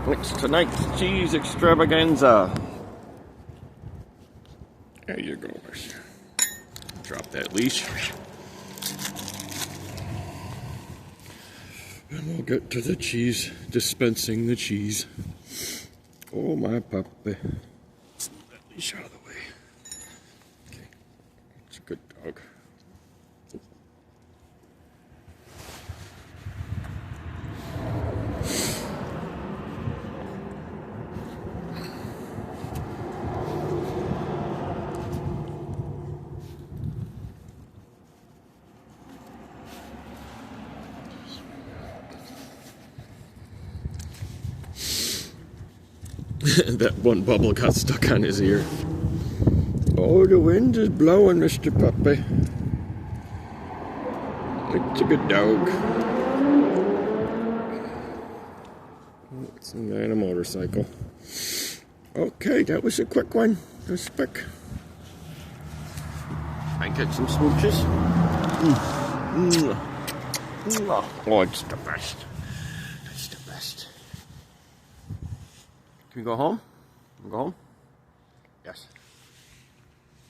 It's tonight's cheese extravaganza. There you go. Drop that leash. And we'll get to the cheese, dispensing the cheese. Oh, my puppy. That leash out of the way. Okay. It's a good dog. That one bubble got stuck on his ear. Oh, the wind is blowing, Mr. Puppy. It's a good dog. Oh, it's a man, a motorcycle. Okay, that was a quick one. Just quick. I get some smooches. Oh, it's the best. It's the best. Can we go home? Can we go home? Yes.